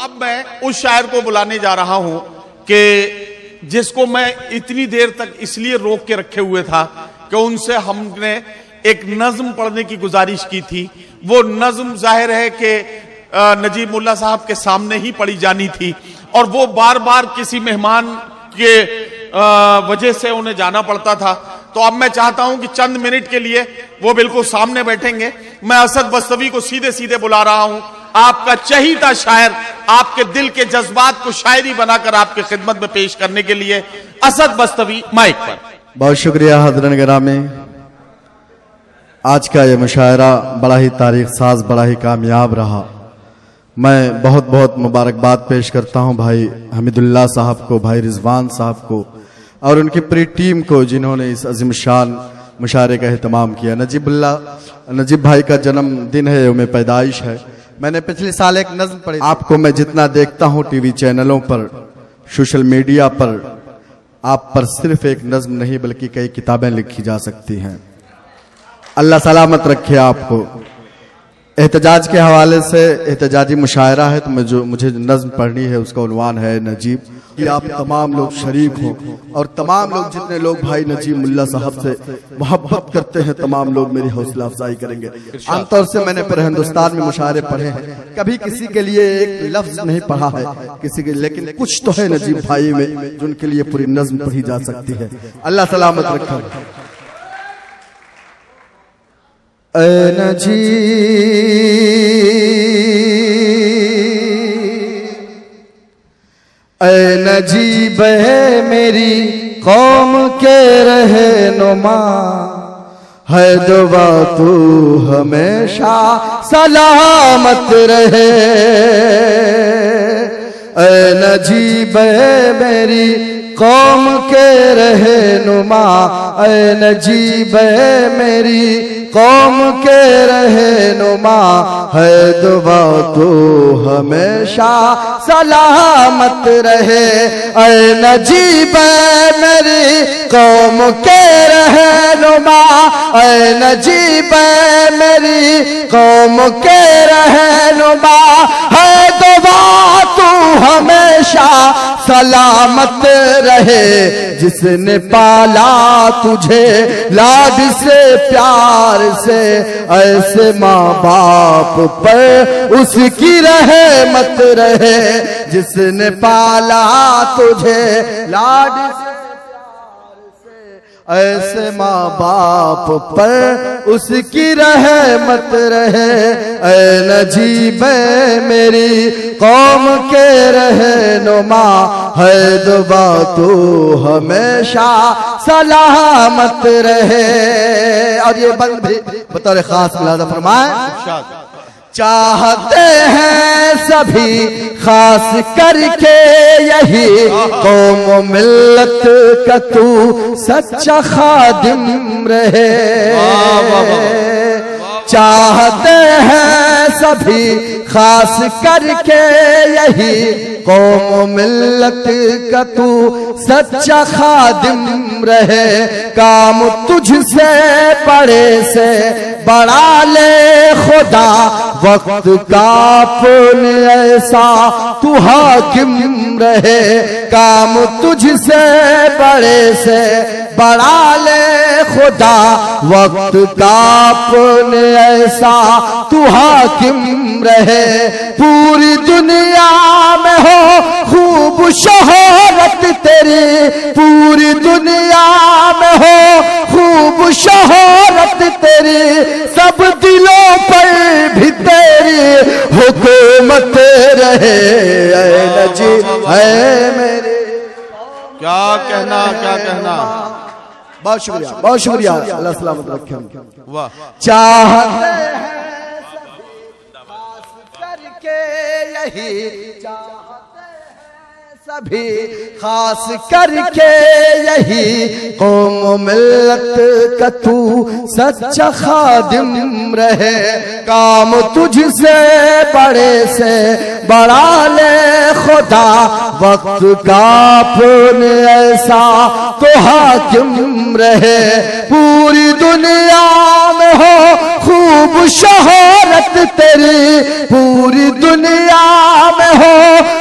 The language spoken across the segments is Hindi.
अब मैं उस शायर को बुलाने जा रहा हूं कि जिसको मैं इतनी देर तक इसलिए रोक के रखे हुए था कि उनसे हमने एक नज्म पढ़ने की गुजारिश की थी। वो नज्म जाहिर है कि नजीब मुल्ला साहब के सामने ही पढ़ी जानी थी और वो बार बार किसी मेहमान के वजह से उन्हें जाना पड़ता था। तो अब मैं चाहता हूं कि चंद मिनट के लिए वो बिल्कुल सामने बैठेंगे। मैं असद बस्तवी को सीधे सीधे बुला रहा हूं, आपका चहीता शायर, आपके दिल के जज्बात को शायरी बनाकर आपके खिदमत में पेश करने के लिए असद बस्तवी माइक पर। बहुत शुक्रिया हज़रत गिरामी। आज का ये मुशायरा बड़ा ही तारीख साज, बड़ा ही कामयाब रहा। मैं बहुत बहुत मुबारकबाद पेश करता हूं भाई हमीदुल्लाह साहब को, भाई रिजवान साहब को और उनकी पूरी टीम को जिन्होंने इस अजीम शान मुशायरे का एहतमाम किया। नजीब भाई का जन्मदिन है, यौम पैदाइश है। मैंने पिछले साल एक नज़्म पढ़ी। आपको मैं जितना देखता हूं टीवी चैनलों पर, सोशल मीडिया पर, आप पर सिर्फ एक नज़्म नहीं बल्कि कई किताबें लिखी जा सकती हैं। अल्लाह सलामत रखे आपको। एहतजाज के हवाले से एहतजाजी मुशायरा है, तो मुझे नज़्म पढ़नी है, उसका उन्वान है नजीब। कि आप तमाम लोग शरीक हों और तमाम लोग जितने लोग भाई नजीब मुल्ला साहब से मोहब्बत करते हैं, तमाम लोग मेरी हौसला अफजाई करेंगे। आमतौर से मैंने पूरे हिंदुस्तान में मुशायरे पढ़े हैं, कभी किसी के लिए एक लफ्ज नहीं पढ़ा है किसी के, लेकिन कुछ तो है नजीब भाई में जिनके लिए पूरी नज़्म पढ़ी जा सकती है। अल्लाह सलामत रखे। नजीब है मेरी कौम के रहनुमा, है दुआ तू हमेशा सलामत रहे। नजीब है मेरी कौम के रहनुमा, नजीब है मेरी कौम के रहनुमा, है दुआ तो हमेशा सलामत रहे। ऐ नजीब मेरी कौम के रहनुमा, ऐ नजीब मेरी कौम के रहनुमा, है दुआ तू हमेशा सलामत रहे। जिसने पाला तुझे लाड से प्यार से, ऐसे माँ बाप पर उसकी रहमत रहे। जिसने पाला तुझे लाड से प्यार से, ऐसे माँ बाप पर उसकी रहमत रहे। ऐ नजीब मेरी कौम के रहनुमा, है दुआ तू हमेशा सलामत रहे। और ये बंद भी बतौर खास मुलाज़ा फरमाए। चाहते हैं सभी खास करके यही कौम मिल्लत का तू सच्चा खादिम रहे। चाहते हैं सभी खास करके यही कौम मिल्लत का तू सच्चा खादिम रहे। काम तुझसे बड़े से बढ़ा ले खुदा, वक्त का अपने ऐसा तू हाकिम रहे। काम तुझसे बड़े से बढ़ा ले खुदा, वक्त का अपने ऐसा तू हाकिम रहे। पूरी दुनिया में हो खूब शोहरत तेरी, पूरी दुनिया में हो खूब शोहरत तेरी, सब दिलों पर भी तेरी हुकूमत रहे। ऐ नजीब है मेरे। क्या कहना, क्या कहना। बहुत शुक्रिया, बहुत शुक्रिया। अल्लाह सलामत रखे। वाह। चाहते हैं सभी खास करके यही, चाहते हैं सभी खास करके यही कौम मिल्लत का तू सच्चा खादिम रहे। काम तुझसे बड़े से बढ़ा ले खुदा, वक्त का अपने ऐसा तो हाकिम रहे। पूरी दुनिया में हो खूब शोहरत तेरी पूरी दुनिया में हो,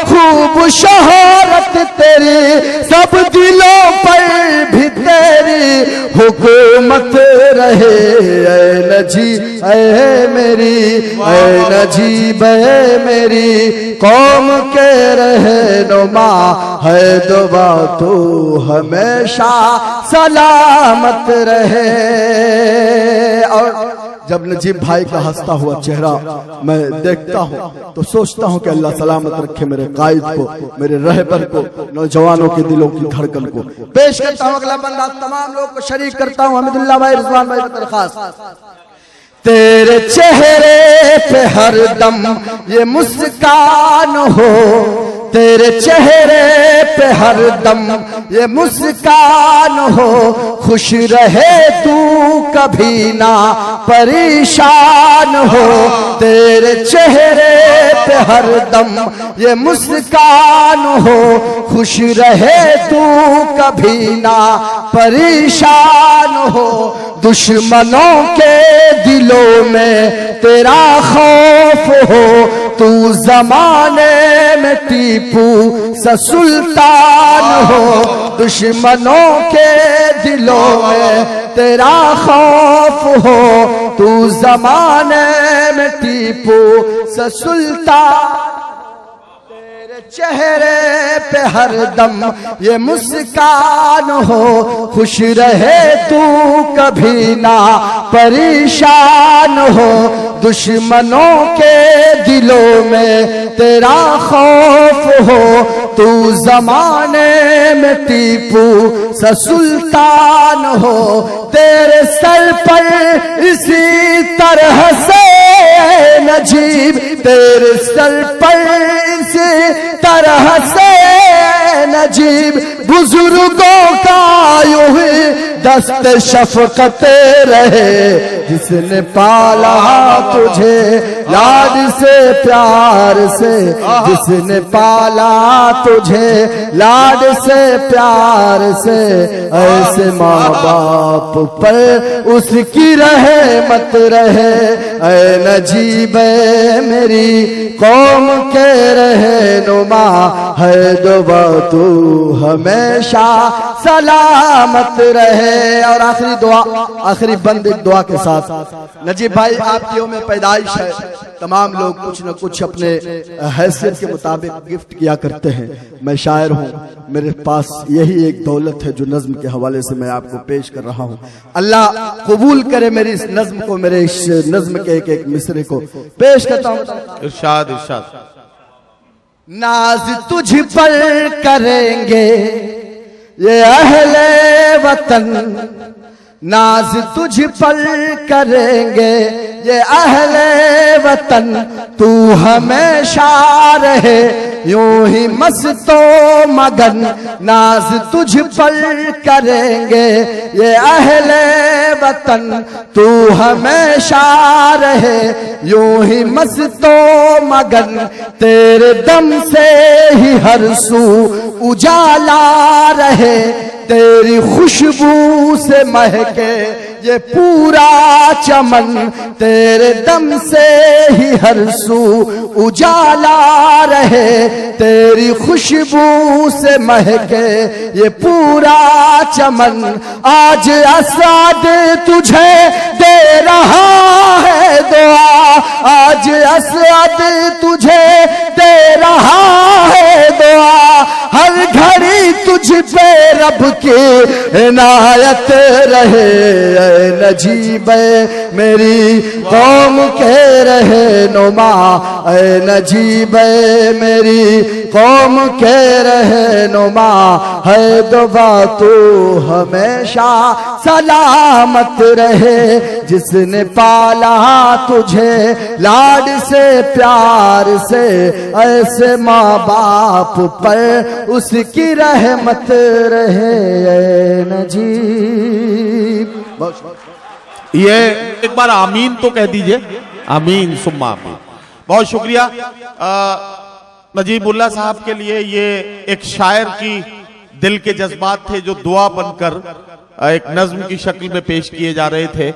खूब शोहरत तेरी सब दिलों पर भी तेरी हुकूमत रहे। ऐ नजीब ऐ मेरी, ऐ नजीब ऐ मेरी कौम के रहनुमा है दुआ तू हमेशा सलामत रहे। और जब नजीब भाई का हंसता हुआ चेहरा मैं देखता हूँ तो सोचता हूँ कि अल्लाह सलामत रखे मेरे कायद को, मेरे रहबर को, नौजवानों के दिलों की धड़कन को। पेश करता हूँ अगला बंदा, तमाम लोग को शरीक करता हूँ हमीदुल्लाह भाई, रिजवान भाई की दरखास्त। तेरे चेहरे पे हर दम ये मुस्कान हो, तेरे चेहरे पे हर दम ये मुस्कान हो, खुश रहे तू कभी ना परेशान हो। तेरे चेहरे पे हर दम ये मुस्कान हो, खुश रहे तू कभी ना परेशान हो। दुश्मनों के दिलों में तेरा खौफ हो, तू जमाने में टीपू सा सुल्तान हो। दुश्मनों के दिलों में तेरा खौफ हो, तू जमाने में टीपू सा सुल्तान। चेहरे पे हर दम ये मुस्कान हो, खुश रहे तू कभी ना परेशान हो। दुश्मनों के दिलों में तेरा खौफ हो, तू जमाने में टीपू सा सुल्तान हो। तेरे सर पर इसी तरह से नजीब, तेरे सर पर इसी तरह से नजीब बुजुर्गों का यूं ही दस्त शफकत रहे। जिसने पाला तुझे लाड से प्यार से, जिसने पाला तुझे लाड से प्यार से, ऐसे माँ बाप पर उसकी रहमत रहे। ऐ नजीब मेरी कौम के रहनुमा है दुआ तू हमेशा सलामत रहे। और आखिरी दुआ, आखिरी बंद एक दुआ के साथ। नजीब भाई आपकी यौम पैदाइश है, तमाम लोग कुछ न कुछ अपने हैसियत के मुताबिक गिफ्ट किया करते हैं। मैं शायर हूँ, मेरे पास यही एक दौलत है जो नज्म के हवाले से मैं आपको पेश कर रहा हूँ। अल्लाह कबूल करे मेरी इस नज्म को, मेरे इस नज्म के एक एक मिसरे को पेश करता हूँ। इरशाद इरशाद। नाज तुझ पर करेंगे ये अहले वतन, नाज तुझ पर करेंगे ये अहले वतन, तू हमेशा रहे यूं ही मस्तो मगन। नाज तुझ पर करेंगे ये अहले वतन, तू हमेशा रहे यूं ही मस्तो मगन। तेरे दम से ही हर सू उजाला रहे, तेरी खुशबू से महके ये पूरा चमन। तेरे दम से ही हर सू उजाला रहे, तेरी खुशबू से महके ये पूरा चमन। आज असद तुझे दे रहा है दुआ, आज असद तुझे दे रहा है दुआ। हर घड़ी तुझ पे रब की इनायत रहे। ऐ नजीब मेरी कौम के रहनुमा, ऐ नजीब मेरी कौम के रहनुमा है दुआ तू हमेशा सलामत रहे। जिसने पाला तुझे लाड से प्यार से, ऐसे माँ बाप पर उसकी रहमत रहे। ऐ नजीब। ये एक बार आमीन तो कह दीजिए, आमीन सुम्मा आमीन। बहुत शुक्रिया नजीबुल्लाह साहब के लिए। ये एक शायर की दिल के जज्बात थे जो दुआ बनकर एक नज्म की शक्ल में पेश किए जा रहे थे।